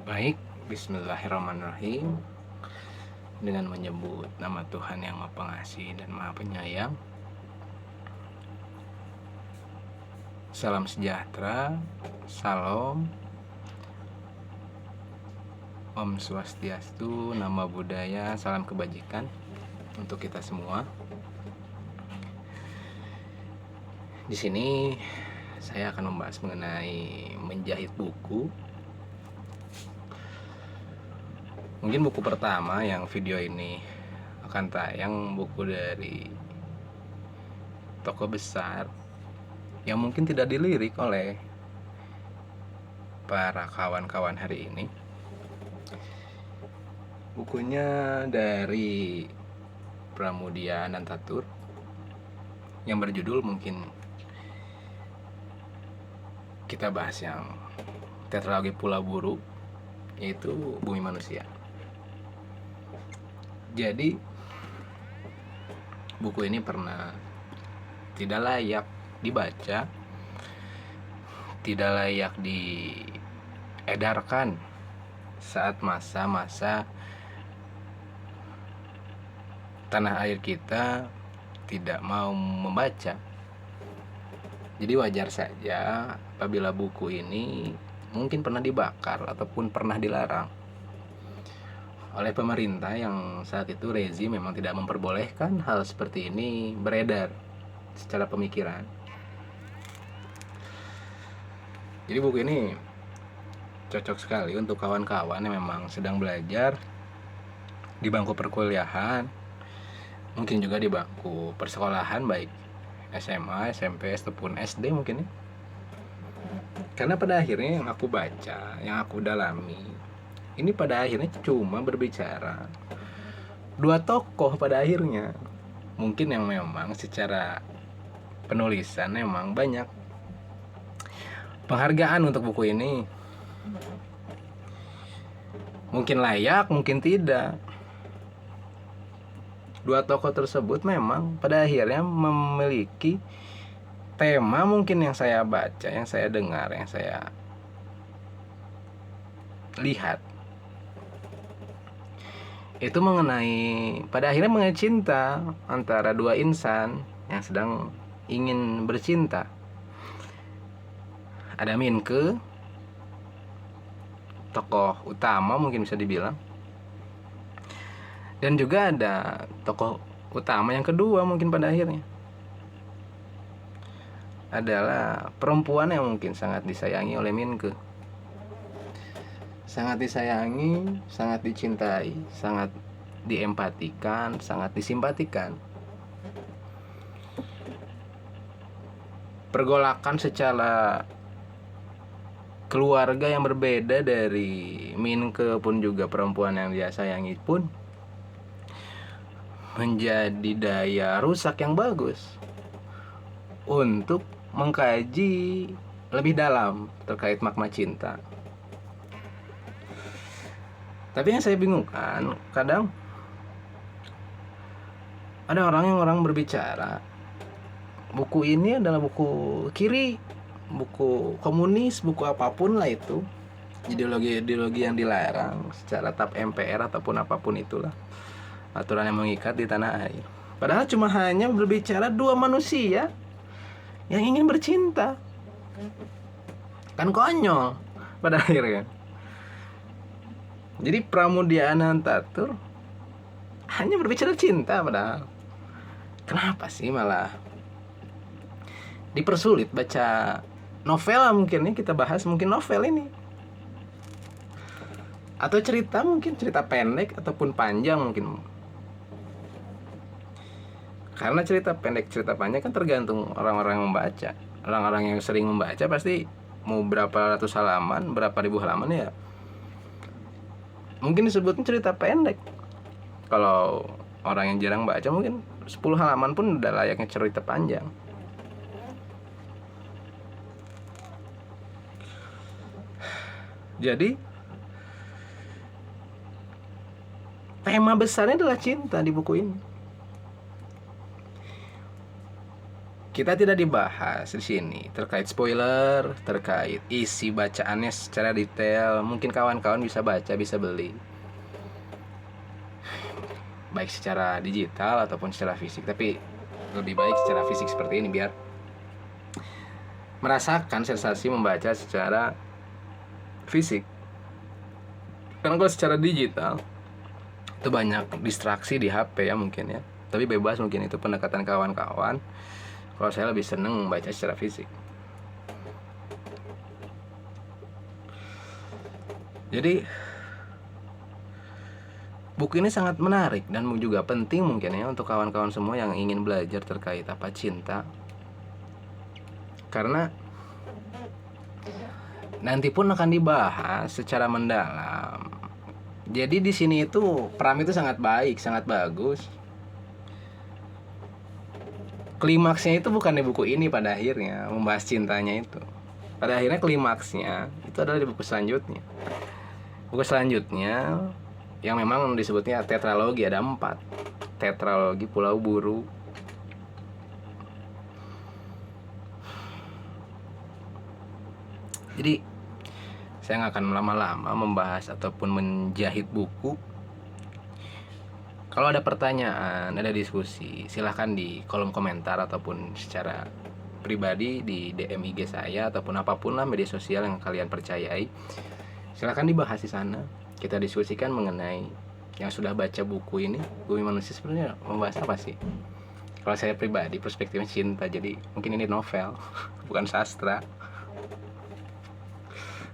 Baik, bismillahirrahmanirrahim. Dengan menyebut nama Tuhan yang Maha Pengasih dan Maha Penyayang. Salam sejahtera, salam, Om Swastiastu, Namo Buddhaya, salam kebajikan untuk kita semua. Di sini saya akan membahas mengenai menjahit buku. Mungkin buku pertama yang video ini akan tayang, buku dari tokoh besar yang mungkin tidak dilirik oleh para kawan-kawan hari ini. Bukunya dari Pramudia Anantatur yang berjudul, mungkin kita bahas yang tetralogi Pula Buru, yaitu Bumi Manusia. Jadi buku ini pernah tidak layak dibaca, tidak layak diedarkan saat masa-masa tanah air kita tidak mau membaca. Jadi wajar saja apabila buku ini mungkin pernah dibakar ataupun pernah dilarang oleh pemerintah yang saat itu rezim memang tidak memperbolehkan hal seperti ini beredar secara pemikiran. Jadi buku ini cocok sekali untuk kawan-kawan yang memang sedang belajar di bangku perkuliahan, mungkin juga di bangku persekolahan, baik SMA, SMP, ataupun SD mungkin ya. Karena pada akhirnya yang aku baca, yang aku dalami, ini pada akhirnya cuma berbicara dua tokoh pada akhirnya. Mungkin yang memang secara penulisan memang banyak penghargaan untuk buku ini. Mungkin layak, mungkin tidak. Dua tokoh tersebut memang pada akhirnya memiliki tema mungkin yang saya baca, yang saya dengar, yang saya lihat, itu mengenai, pada akhirnya mengenai cinta antara dua insan yang sedang ingin bercinta. Ada Minke, tokoh utama mungkin bisa dibilang, dan juga ada tokoh utama yang kedua mungkin pada akhirnya adalah perempuan yang mungkin sangat disayangi oleh Minke. Sangat disayangi, sangat dicintai, sangat diempatikan, sangat disimpatikan. Pergolakan secara keluarga yang berbeda dari Minke pun juga perempuan yang dia sayangi pun menjadi daya rusak yang bagus untuk mengkaji lebih dalam terkait makna cinta. Tapi yang saya bingungkan, kadang ada orang berbicara buku ini adalah buku kiri, buku komunis, buku apapun lah itu, ideologi yang dilarang secara TAP MPR ataupun apapun itulah, aturan yang mengikat di tanah air. Padahal cuma hanya berbicara dua manusia yang ingin bercinta. Kan konyol pada akhirnya. Jadi Pramudia Anantatur hanya berbicara cinta, padahal kenapa sih malah dipersulit baca novel lah, mungkin ya kita bahas mungkin novel ini, atau cerita, mungkin cerita pendek ataupun panjang mungkin. Karena cerita pendek, cerita panjang kan tergantung orang-orang yang membaca. Orang-orang yang sering membaca pasti mau berapa ratus halaman, berapa ribu halaman ya mungkin disebutnya cerita pendek. Kalau orang yang jarang baca mungkin 10 halaman pun udah layaknya cerita panjang. Jadi tema besarnya adalah cinta di buku ini. kita tidak dibahas di sini terkait spoiler, terkait isi bacaannya secara detail. Mungkin kawan-kawan bisa baca, bisa beli, baik secara digital ataupun secara fisik. Tapi lebih baik secara fisik seperti ini biar merasakan sensasi membaca secara fisik. Karena kalau secara digital itu banyak distraksi di HP ya mungkin ya. Tapi bebas, mungkin itu pendekatan kawan-kawan. Kalau saya lebih seneng membaca secara fisik. Jadi buku ini sangat menarik dan juga penting mungkin ya untuk kawan-kawan semua yang ingin belajar terkait apa cinta. Karena nanti pun akan dibahas secara mendalam. Jadi di sini itu Pram itu sangat baik, sangat bagus. Klimaksnya itu bukan di buku ini pada akhirnya, membahas cintanya itu. Pada akhirnya klimaksnya itu adalah di buku selanjutnya. Buku selanjutnya yang memang disebutnya tetralogi, ada 4. Tetralogi Pulau Buru. Jadi saya nggak akan lama-lama membahas ataupun menjahit buku. Kalau ada pertanyaan, ada diskusi, silahkan di kolom komentar ataupun secara pribadi di DM IG saya ataupun apapun lah media sosial yang kalian percayai. Silahkan dibahas di sana. Kita diskusikan mengenai yang sudah baca buku ini. Bumi Manusia sebenarnya membahas apa sih? Kalau saya pribadi perspektifnya cinta, jadi mungkin ini novel bukan sastra.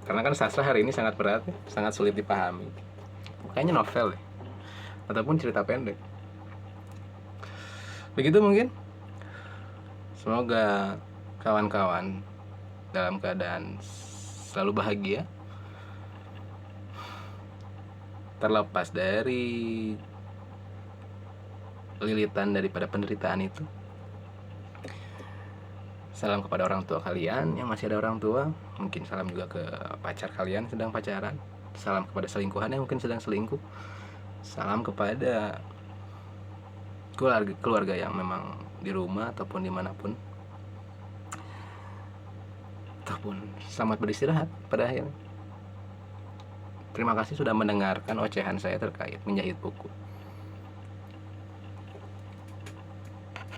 Karena kan sastra hari ini sangat berat, sangat sulit dipahami. Kayaknya novel deh, ataupun cerita pendek. Begitu mungkin. Semoga kawan-kawan dalam keadaan selalu bahagia, terlepas dari lilitan daripada penderitaan itu. Salam kepada orang tua kalian yang masih ada orang tua. Mungkin salam juga ke pacar kalian sedang pacaran. Salam kepada selingkuhan yang mungkin sedang selingkuh. Salam kepada keluarga yang memang di rumah ataupun dimanapun. Ataupun selamat beristirahat pada akhirnya. Terima kasih sudah mendengarkan ocehan saya terkait menjahit buku.